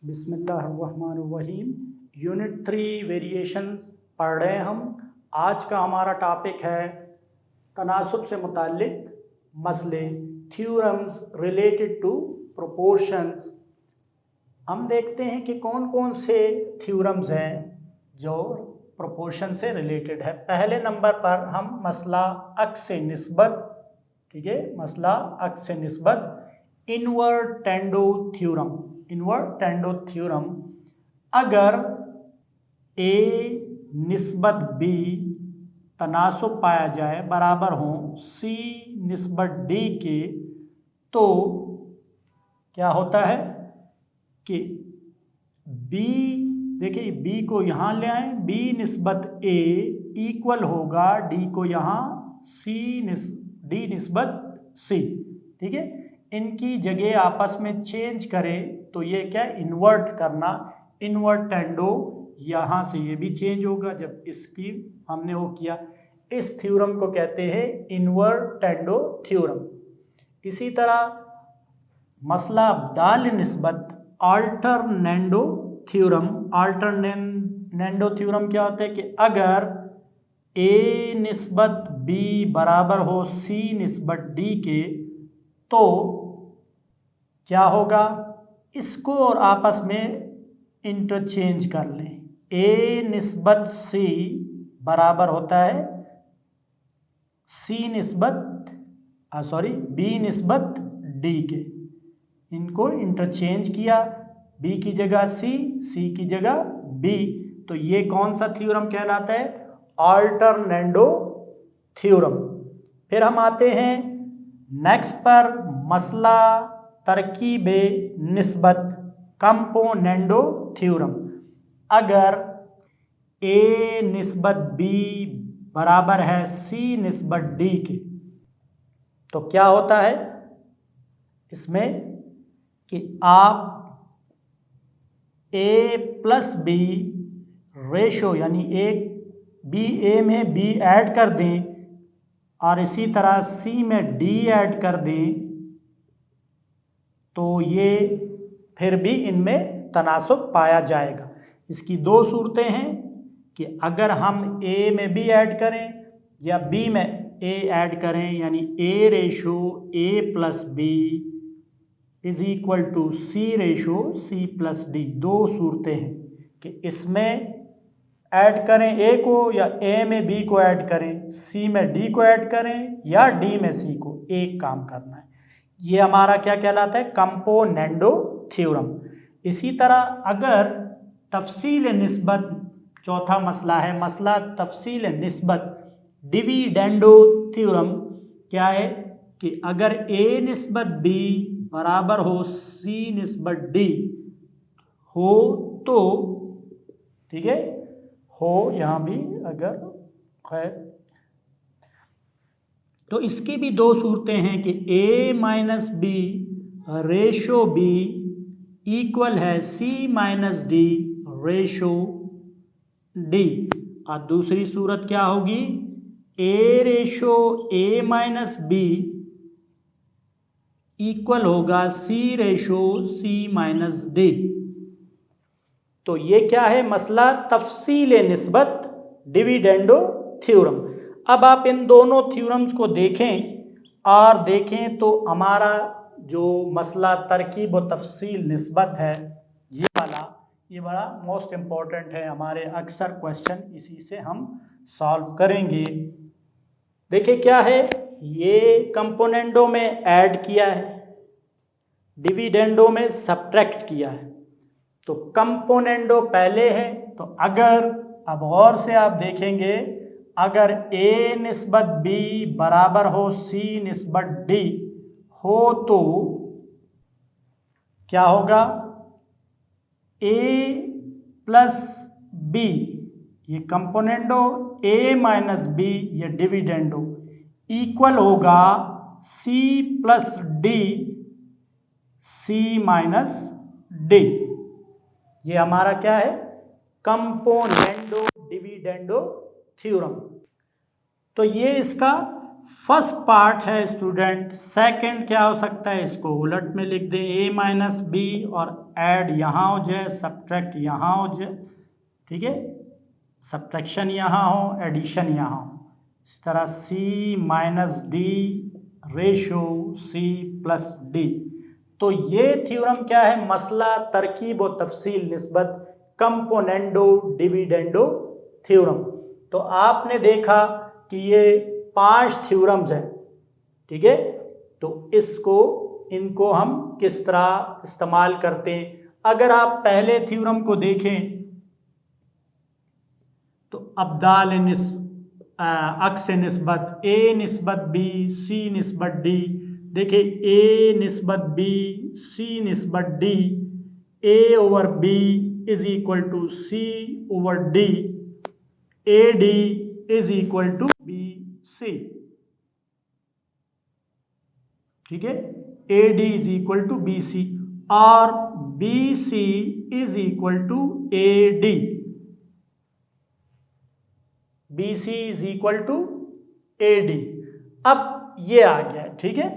बिस्मिल्लाहिर्रहमानिर्रहीम। Unit 3 variations पढ़ रहे हैं हम। आज का हमारा टॉपिक है तनासुब से मुताल्लिक मसले, थ्योरम्स रिलेटेड टू प्रोपोर्शंस। हम देखते हैं कि कौन कौन से थ्योरम्स हैं जो प्रोपोर्शन से रिलेटेड है। पहले नंबर पर हम मसला अक्स से निस्बत, ठीक है, मसला अक्स से निस्बत इनवर्ड टेंडो थ्योरम। इनवर्ड टेंडो थ्योरम, अगर ए निस्बत बी तनासुब पाया जाए बराबर हो सी निस्बत डी के, तो क्या होता है कि बी, देखिए बी को यहाँ ले आए, बी निस्बत ए इक्वल होगा डी को यहाँ डी निस्बत सी, ठीक है। इनकी जगह आपस में चेंज करें तो ये क्या इन्वर्ट करना, इन्वर्ट टेंडो, यहाँ से ये भी चेंज होगा जब इसकी हमने वो किया। इस थ्योरम को कहते हैं इन्वर्ट टेंडो थ्योरम। इसी तरह मसला दाल निस्बत अल्टरनेंडो थ्योरम। अल्टरनेंडो थ्योरम क्या होता है कि अगर ए निस्बत बी बराबर हो सी निस्बत डी के, तो क्या होगा, इसको और आपस में इंटरचेंज कर लें। ए निस्बत सी बराबर होता है सी निस्बत बी निस्बत डी के। इनको इंटरचेंज किया, बी की जगह सी की जगह बी, तो ये कौन सा थ्योरम कहलाता है, अल्टरनेंडो थ्योरम। फिर हम आते हैं नेक्स्ट पर मसला तरकीबे निस्बत कंपोनेंडो थ्योरम। अगर ए निस्बत बी बराबर है सी निस्बत डी के, तो क्या होता है इसमें कि आप ए प्लस बी रेशो, यानी एक बी ए में बी ऐड कर दें और इसी तरह सी में डी ऐड कर दें, तो ये फिर भी इनमें तनासुब पाया जाएगा। इसकी दो सूरतें हैं कि अगर हम ए में बी ऐड करें या बी में ए ऐड करें, यानी A ratio A plus B is equal to C ratio C plus D. दो सूरतें हैं कि इसमें ऐड करें ए को या ए में बी को ऐड करें, सी में डी को ऐड करें या डी में सी को, एक काम करना है। ये हमारा क्या कहलाता है, कंपोनेंडो थ्योरम। इसी तरह अगर तफसील निस्बत, चौथा मसला है मसला तफसील निस्बत डिविडेंडो थ्योरम। क्या है कि अगर ए निस्बत बी बराबर हो सी निस्बत डी हो, तो ठीक है, हो यहाँ भी अगर खैर, तो इसकी भी दो सूरतें हैं कि A minus B ratio B equal है C minus D ratio D. और दूसरी सूरत क्या होगी, A ratio A minus B equal होगा C ratio C minus D. तो ये क्या है, मसला तफसील निस्बत डिविडेंडो थ्योरम। अब आप इन दोनों थ्योरम्स को देखें और देखें तो हमारा जो मसला तरकीब व तफसील निस्बत है, ये वाला, ये बड़ा मोस्ट इम्पॉर्टेंट है। हमारे अक्सर क्वेश्चन इसी से हम सॉल्व करेंगे। देखिए क्या है, ये कंपोनेंडो में ऐड किया है, डिविडेंडो में सब्ट्रैक्ट किया है। तो कंपोनेंडो पहले है, तो अगर अब गौर से आप देखेंगे, अगर ए निस्बत बी बराबर हो सी निस्बत डी हो, तो क्या होगा, ए प्लस बी, ये कंपोनेंडो, ए माइनस बी ये डिविडेंडो, इक्वल होगा C plus D C minus D. ये हमारा क्या है, कंपोनेंडो डिविडेंडो थ्योरम। तो ये इसका फर्स्ट पार्ट है स्टूडेंट। सेकंड क्या हो सकता है, इसको उलट में लिख दें, a माइनस बी, और ऐड यहाँ हो जाए, सब्ट्रैक्ट यहाँ हो जाए, ठीक है, सब्ट्रैक्शन यहाँ हो, एडिशन यहाँ हो। इस तरह c minus D ratio c plus D. तो ये थ्योरम क्या है, मसला तरकीब व तफसील निस्बत कंपोनेंडो डिविडेंडो थ्योरम। तो आपने देखा कि ये 5 थ्योरम्स हैं, ठीक है। तो इनको हम किस तरह इस्तेमाल करते हैं। अगर आप पहले थ्योरम को देखें तो अब्दाल अक्स निस्बत ए निस्बत बी सी निस्बत डी। देखिए ए निस्बत बी सी निस्बत D, A over B is equal to C over D, A D is equal to B C, ठीक है, A D is equal to B C, और B C is equal to A D, B C is equal to A D. अब ये आ गया, ठीक है,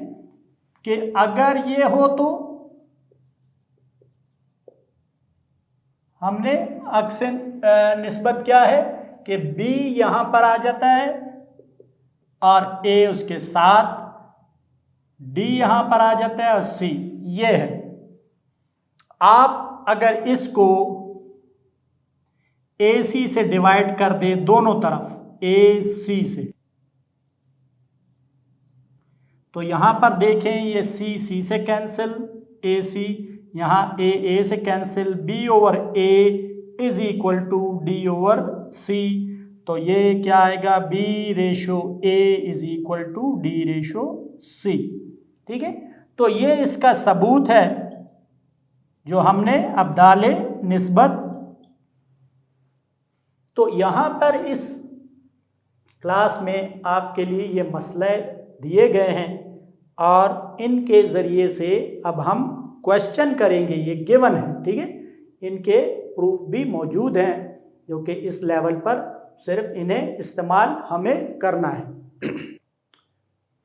कि अगर ये हो तो हमने अक्सर निस्बत क्या है कि b यहां पर आ जाता है और a उसके साथ, d यहां पर आ जाता है और c ये है। आप अगर इसको AC से डिवाइड कर दे दोनों तरफ AC से, तो यहां पर देखें ये C से कैंसिल, AC यहाँ A से cancel, B over A is equal to D over C। तो ये क्या आएगा, B ratio A is equal to D ratio C, ठीक है। तो ये इसका सबूत है जो हमने अब्दाले निस्बत। तो यहाँ पर इस क्लास में आपके लिए ये मसले दिए गए हैं और इनके ज़रिए से अब हम क्वेश्चन करेंगे। ये गिवन है, ठीक है, इनके प्रूफ भी मौजूद हैं जो कि इस लेवल पर सिर्फ इन्हें इस्तेमाल हमें करना है।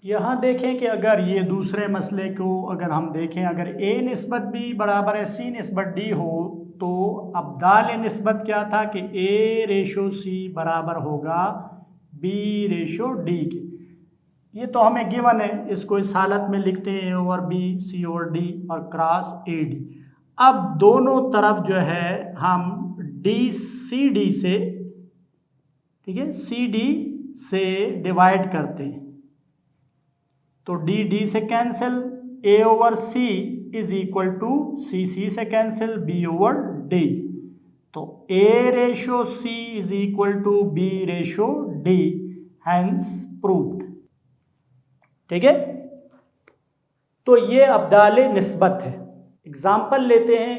यहाँ देखें कि अगर ये दूसरे मसले को अगर हम देखें, अगर A निस्बत B बराबर है C निस्बत D हो, तो अब्दाल निस्बत क्या था कि A रेशो C बराबर होगा B रेशो D के। ये तो हमें गिवन है, इसको इस हालत में लिखते हैं A over B C over D और क्रॉस AD। अब दोनों तरफ जो है हम DCD से, ठीक है, CD से डिवाइड करते हैं, तो D से cancel, A over C is equal to C से कैंसिल, B ओवर D। तो A ratio C is equal to B ratio D, hence proved, ठीक है। तो ये अब्दाले निस्बत है। एग्जाम्पल लेते हैं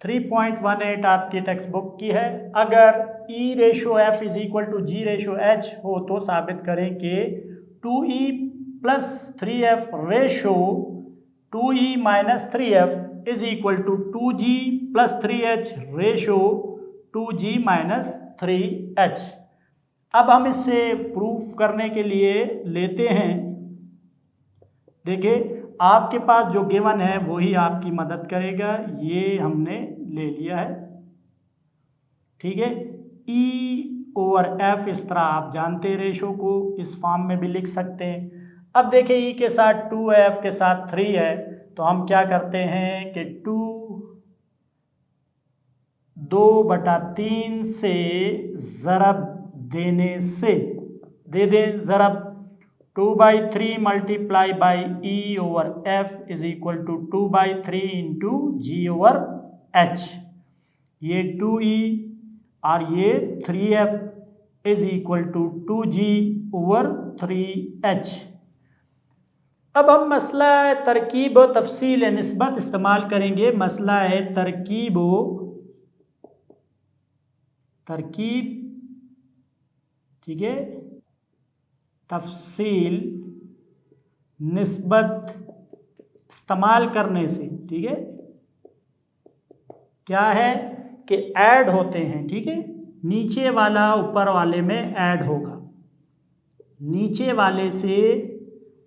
3.18 आपकी टेक्स्ट बुक की है। अगर E ratio F is equal to G ratio H हो तो साबित करें कि 2E plus 3F ratio 2E minus 3F is equal to 2G plus 3H ratio 2G minus 3H। अब हम इसे प्रूफ करने के लिए लेते हैं, देखिए आपके पास जो गिवन है वही आपकी मदद करेगा। ये हमने ले लिया है, ठीक है। E ओवर F इस तरह आप जानते हैं, रेशो को इस फॉर्म में भी लिख सकते हैं। अब देखिए E के साथ 2 है, F के साथ 3 है, तो हम क्या करते हैं कि 2/3 से ज़रब देने से दे दें ज़रब 2/3 multiply by E over F is equal to 2/3 into G over H। ये 2E और ये 3F is equal to 2G over 3H। अब हम मसला तरकीब व तफसील निस्बत इस्तेमाल करेंगे। मसला है तरकीब, ठीक है, तफसील निस्बत इस्तेमाल करने से, ठीक है, क्या है कि ऐड होते हैं, ठीक है, नीचे वाला ऊपर वाले में ऐड होगा, नीचे वाले से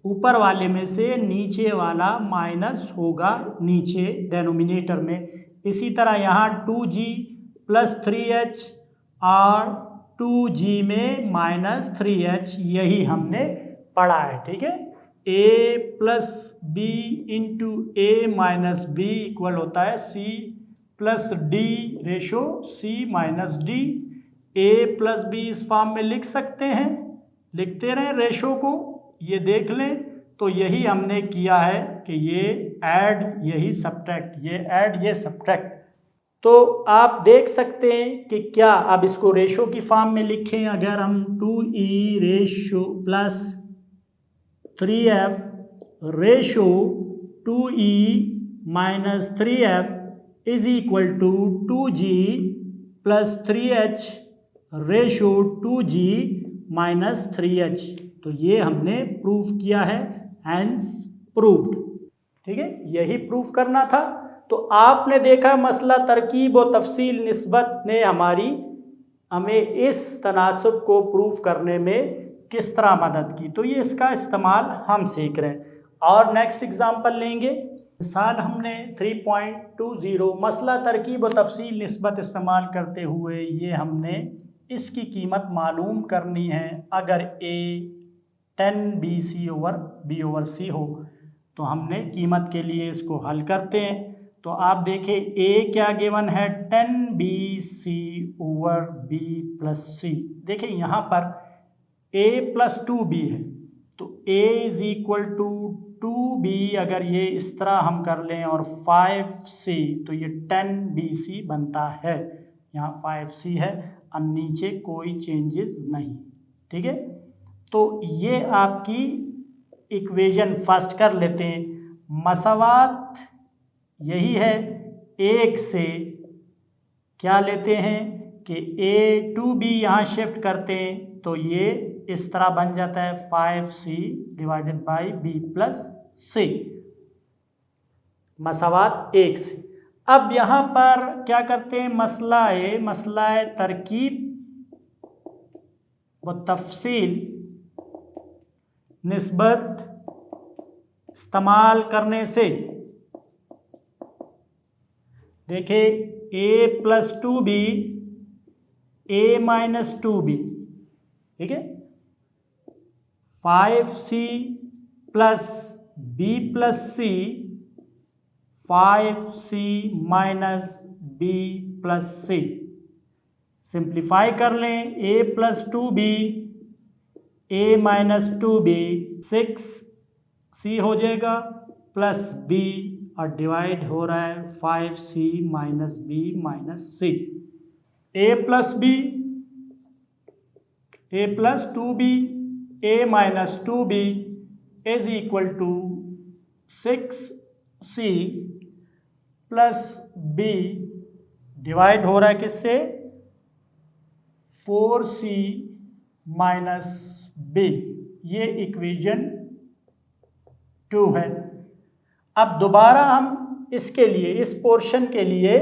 ऊपर वाले में से नीचे वाला माइनस होगा नीचे डेनोमिनेटर में। इसी तरह यहाँ 2g प्लस 3h और 2g में माइनस 3h, यही हमने पढ़ा है। ठीक है, a plus B into A minus B equal होता है c plus D ratio c minus D. a plus B इस फॉर्म में लिख सकते हैं, लिखते रहें रेशो को, ये देख लें। तो यही हमने किया है कि ये ऐड यही सब्ट्रैक्ट, ये ऐड ये सब्ट्रैक्ट। तो आप देख सकते हैं कि क्या अब इसको रेशो की फॉर्म में लिखें। अगर हम 2e ratio plus 3f ratio 2e minus 3f is equal to 2g plus 3h ratio 2g minus 3h, तो ये हमने प्रूफ किया है, हैंस प्रूव्ड। ठीक है, यही प्रूफ करना था। तो आपने देखा मसला तरकीब व तफसील निस्बत ने हमें इस तनासुब को प्रूफ करने में किस तरह मदद की। तो ये इसका इस्तेमाल हम सीख रहे हैं। और नेक्स्ट एग्जांपल लेंगे। मिसाल हमने 3.20 मसला तरकीब व तफसील निस्बत इस्तेमाल करते हुए ये हमने इसकी कीमत मालूम करनी है। अगर a 10bc over b over c हो तो हमने कीमत के लिए इसको हल करते हैं। तो आप देखें a क्या गिवन है 10bc over b plus c। देखें यहाँ पर a प्लस 2b है, तो a is equal to 2b अगर ये इस तरह हम कर लें और 5c तो ये 10bc बनता है। यहाँ 5c है और नीचे कोई चेंजेस नहीं। ठीक है, तो ये आपकी इक्वेशन फर्स्ट कर लेते हैं। मसावात यही है, एक से क्या लेते हैं कि a 2b यहाँ शिफ्ट करते हैं तो ये इस तरह बन जाता है 5c divided by b plus c, मसावात एक से। अब यहाँ पर क्या करते हैं, मसला तरकीब व तफसील निस्बत इस्तेमाल करने से देखिए a plus 2b a minus 2b, ठीक है, 5c plus b plus c 5c minus b plus c। Simplify कर लें, a plus 2b a minus 2b 6c हो जाएगा प्लस b और डिवाइड हो रहा है 5c minus b minus c। a plus b a plus 2b a minus 2b is equal to 6c plus b divide हो रहा है किससे, 4c माइनस b। ये इक्वेशन 2 है। अब दोबारा हम इसके लिए, इस पोर्शन के लिए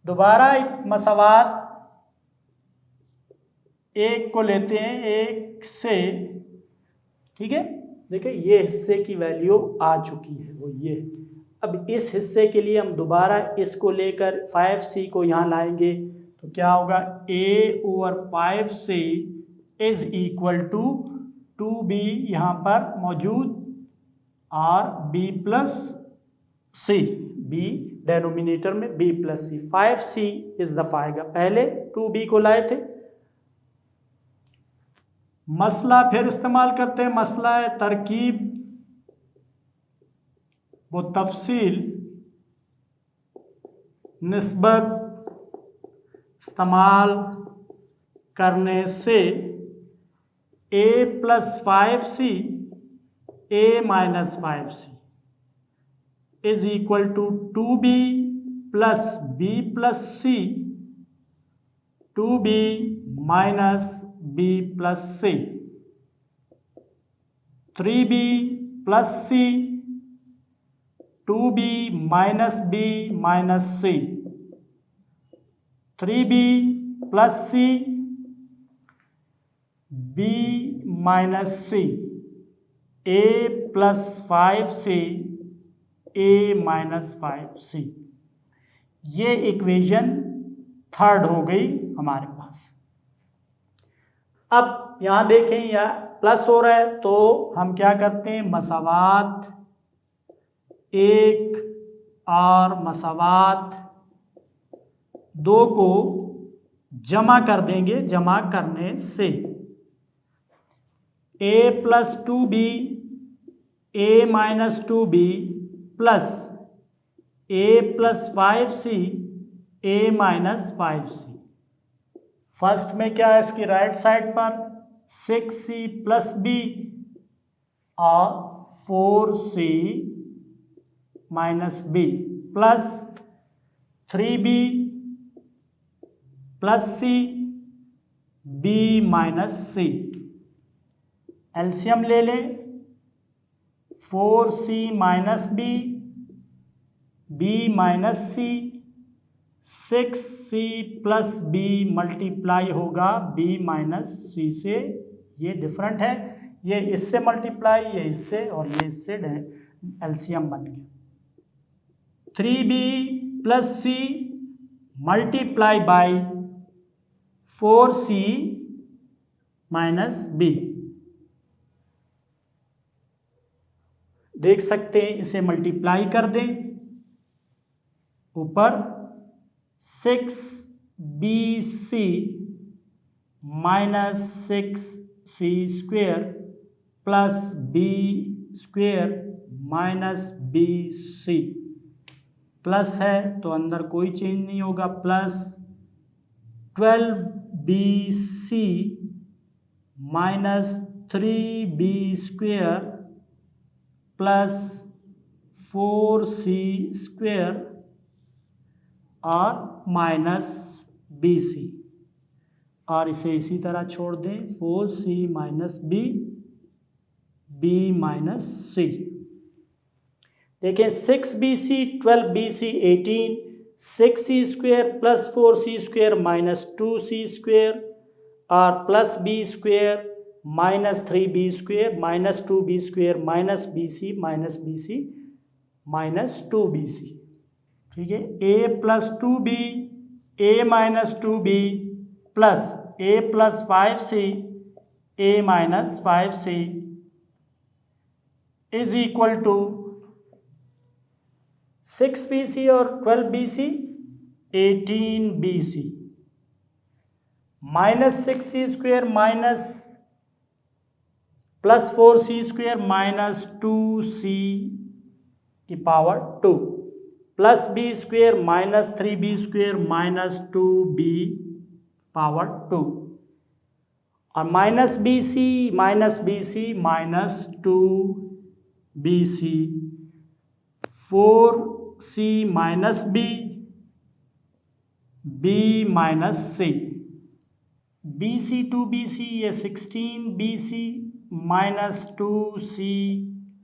दोबारा एक मसावात एक को लेते हैं एक से, ठीक है। देखिए ये हिस्से की वैल्यू आ चुकी है, वो ये। अब इस हिस्से के लिए हम दोबारा इसको लेकर 5c को यहाँ लाएंगे तो क्या होगा, a over 5c is equal to 2b यहाँ पर मौजूद और b plus c, b denominator में b प्लस c। 5c इस दफ़ा आएगा, पहले 2b को लाए थे। मसला फिर इस्तेमाल करते हैं, मसला है तरकीब वो तफसील निस्बत इस्तेमाल करने से a plus 5c a minus 5c is equal to 2b plus b plus c 2b minus b plus c 3b plus c 2b minus b minus c 3b plus c B minus C, A plus 5c, A minus 5c। ये equation third हो गई हमारे पास। अब यहाँ देखें या plus हो रहा है तो हम क्या करते हैं, मसावात एक और मसावात दो को जमा कर देंगे। जमा करने से a plus 2b, a minus 2b plus a plus 5c, a minus 5c। First में क्या है, इसकी राइट साइड पर 6c प्लस b और 4c minus b plus 3b plus c, b minus c। LCM ले लें, 4c minus b, b minus c, 6c plus b multiply होगा b minus c से। ये डिफरेंट है, ये इससे मल्टीप्लाई, ये इससे, और ये इससे एलसीएम बन गया। 3b plus c multiply by 4c minus b। देख सकते हैं, इसे मल्टीप्लाई कर दें, ऊपर 6bc minus 6c square plus b square minus bc। Plus है तो अंदर कोई चेंज नहीं होगा, plus 12bc minus 3b square plus 4c square और माइनस bc। और इसे इसी तरह छोड़ दें, 4c minus b minus c। देखें 6bc 12bc 18, 6c square plus 4c square minus 2c square और plus b square minus 3b square minus 2b square minus bc minus 2bc। ठीक है, a plus 2b, a minus 2b plus a plus 5c, a minus 5c is equal to 6bc और 12bc 18bc minus 6c square minus plus 4c square minus 2c की power 2 plus b square minus 3b square minus 2b power 2 और minus bc minus 2bc 4c minus b minus c। bc 2bc ये 16bc minus 2c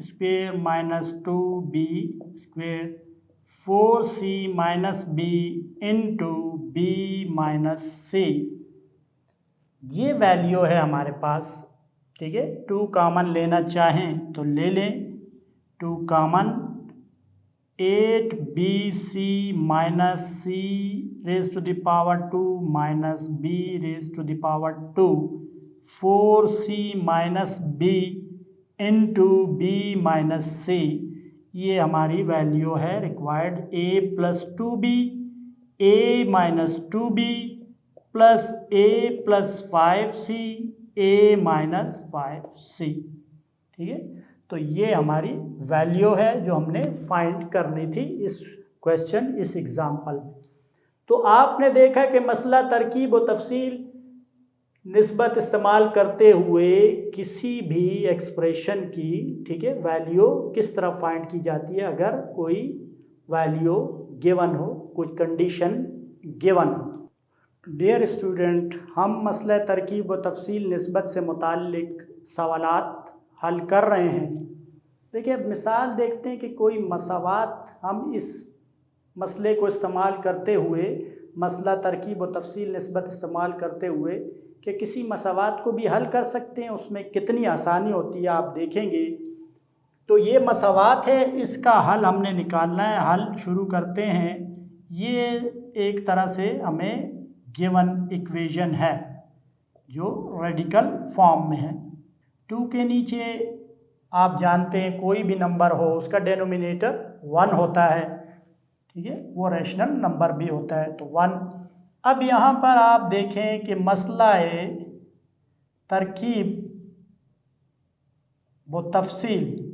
square minus 2b square 4c minus b into b minus c। ये value है हमारे पास। ठीक है, 2 common लेना चाहें तो ले लें, 2 common 8bc minus c raise to the power 2 minus b raise to the power 2 4c minus b into b minus c। ये हमारी वैल्यू है required. a plus 2b, a minus 2b plus a plus 5c, a minus 5c। ठीक है, तो ये हमारी value है जो हमने फाइंड करनी थी इस क्वेश्चन, इस एग्जाम्पल में। तो आपने देखा कि मसला तरकीब व तफसील निस्बत इस्तेमाल करते हुए किसी भी एक्सप्रेशन की, ठीक है, वैल्यू किस तरह फाइंड की जाती है अगर कोई वैल्यू गिवन हो, कोई कंडीशन गिवन हो। डियर स्टूडेंट, हम मसला तरकीब व तफसील निस्बत से मुताल्लिक सवालात हल कर रहे हैं। देखिए, अब मिसाल देखते हैं कि कोई मसावात हम इस मसले को इस्तेमाल करते हुए मसला तरकीब व तफसील निस्बत इस्तेमाल करते हुए कि किसी मसवात को भी हल कर सकते हैं, उसमें कितनी आसानी होती है आप देखेंगे। तो ये मसवात है, इसका हल हमने निकालना है। हल शुरू करते हैं। ये एक तरह से हमें गिवन इक्वेशन है जो रेडिकल फॉर्म में है। 2 के नीचे आप जानते हैं कोई भी नंबर हो उसका डेनोमिनेटर 1 होता है, ठीक है, वो रैशनल नंबर भी होता है, तो 1। अब यहाँ पर आप देखें कि मसला है तरकीब व तफसील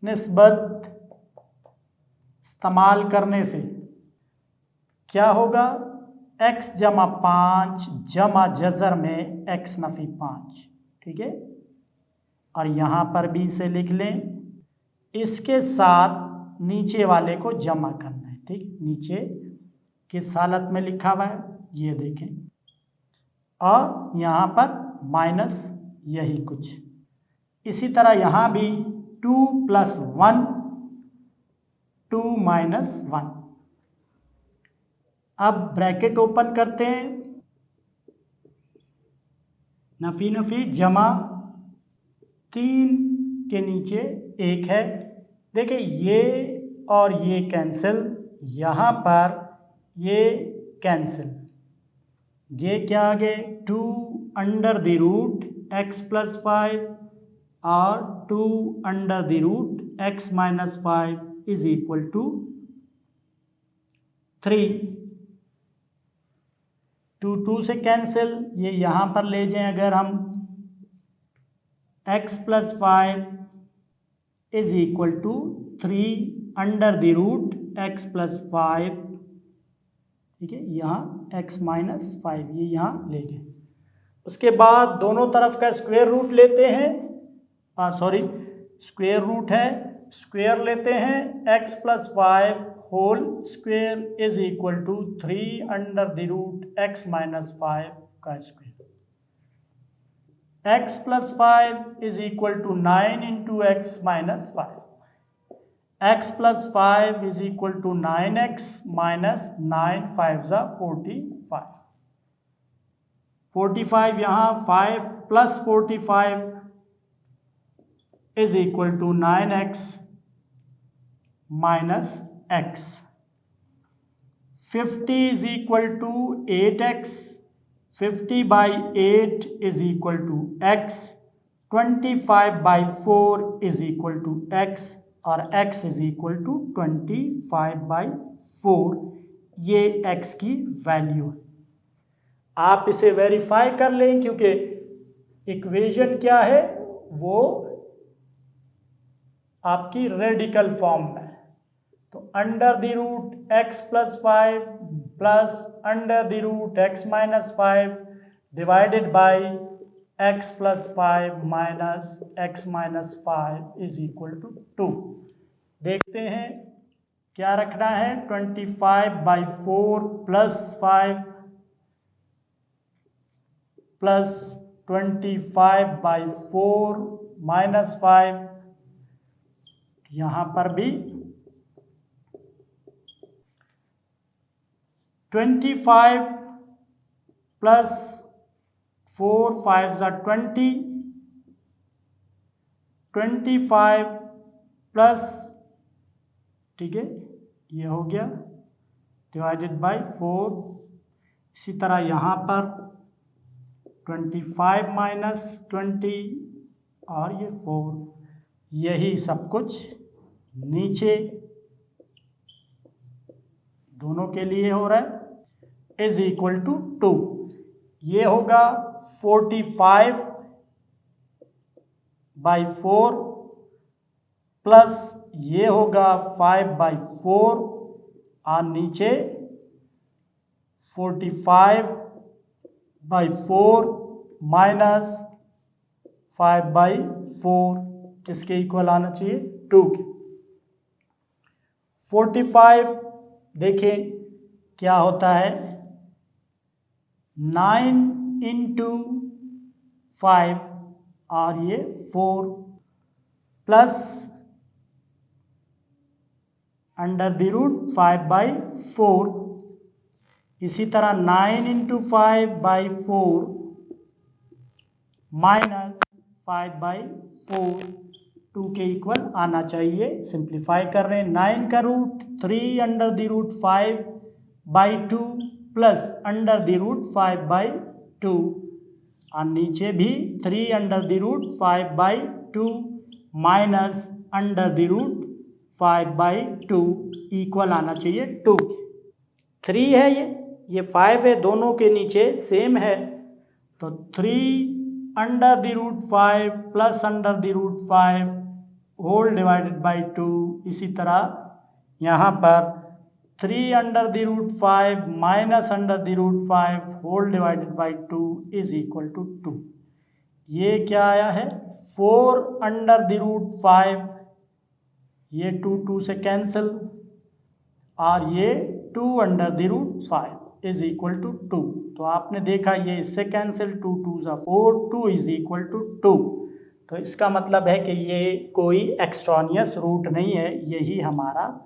निस्बत इस्तेमाल करने से क्या होगा, x जमा 5 जमा जज़र में x नफ़ी 5, ठीक है। और यहाँ पर भी इसे लिख लें, इसके साथ नीचे वाले को जमा करना है, ठीक। नीचे किस हालत में लिखा हुआ है ये देखें, और यहाँ पर माइनस यही कुछ। इसी तरह यहाँ भी 2 + 1 2 - 1। अब ब्रैकेट ओपन करते हैं, नफ़ी नफ़ी जमा 3 के नीचे 1 है। देखिए ये और ये कैंसिल, यहाँ पर ये कैंसिल, ये क्या आ गए 2 √x + 5 और 2 √x - 5 = 3। 2 2 से कैंसिल, ये यहाँ पर ले जाएं अगर हम, x + 5 = 3 √x + 5, ठीक है। यहाँ x - 5 ये यहाँ ले गए। उसके बाद दोनों तरफ का स्क्वायर रूट लेते हैं, स्क्वायर रूट है, स्क्वायर लेते हैं, x + 5 होल स्क्वायर = 3 √x - 5 का square. x + 5 = 9 × x - 5। x + 5 = 9x - 9 5 = 45। 45 यहाँ, 5 + 45 = 9x - x। 50 = 8x, 50/8 = x, 25/4 = x, और x = 25/4। ये x की वैल्यू है। आप इसे वेरीफाई कर लें क्योंकि इक्वेशन क्या है, वो आपकी रेडिकल फॉर्म में है। तो √x + 5 + √x - 5 divided by x + 5 - x - 5 = 2। देखते हैं क्या रखना है, 25/4 + 5 + 25/4 - 5, यहाँ पर भी 25 + 4 5 = 20, 25 प्लस, ठीक है, ये हो गया डिवाइडेड बाय 4। इसी तरह यहाँ पर 25 - 20 और ये 4, यही सब कुछ नीचे दोनों के लिए हो रहा है, = 2। ये होगा 45/4 प्लस ये होगा 5/4 और नीचे 45/4 माइनस 5/4 किसके इक्वल आना चाहिए, 2 के। 45 देखें क्या होता है, 9 × 5 और ये 4 प्लस √5/4। इसी तरह 9 × 5/4 माइनस 5/4 2 के इक्वल आना चाहिए। सिंप्लीफाई कर रहे हैं, 9 का रूट 3√5/2 प्लस √5/2 और नीचे भी 3√5/2 माइनस √5/2 इक्वल आना चाहिए 2। 3 है ये 5 है, दोनों के नीचे सेम है, तो 3√5 प्लस √5 होल डिवाइडेड बाई 2। इसी तरह यहाँ पर 3√5 minus √5 whole divided by 2 is equal to 2। ये क्या आया है 4√5, ये 2 से कैंसिल और ये 2√5 इज इक्वल टू 2। तो आपने देखा ये इससे कैंसिल, 2 2 4, 2 इज इक्वल टू 2। तो इसका मतलब है कि ये कोई एक्सट्रानियस रूट नहीं है, यही हमारा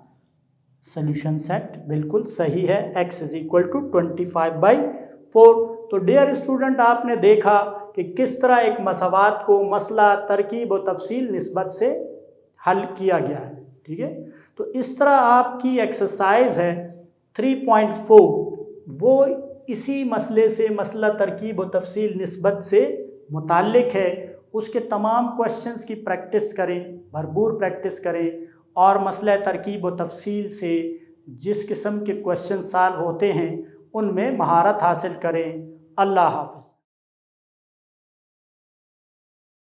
सॉल्यूशन सेट बिल्कुल सही है। x is equal to 25/4। तो डियर स्टूडेंट, आपने देखा कि किस तरह एक मसवात को मसला, तरकीब और तफसील निस्बत से हल किया गया है। ठीक है, तो इस तरह आपकी एक्सरसाइज है 3.4, वो इसी मसले से, मसला तरकीब और तफसील निस्बत से मुताल्लिक है। उसके तमाम क्वेश्चंस की प्रैक्टिस करें, भरपूर प्रैक्टिस करें और मसला तरकीब और तफसील से जिस किस्म के क्वेश्चन सॉल्व होते हैं उनमें महारत हासिल करें। अल्लाह हाफ़िज़।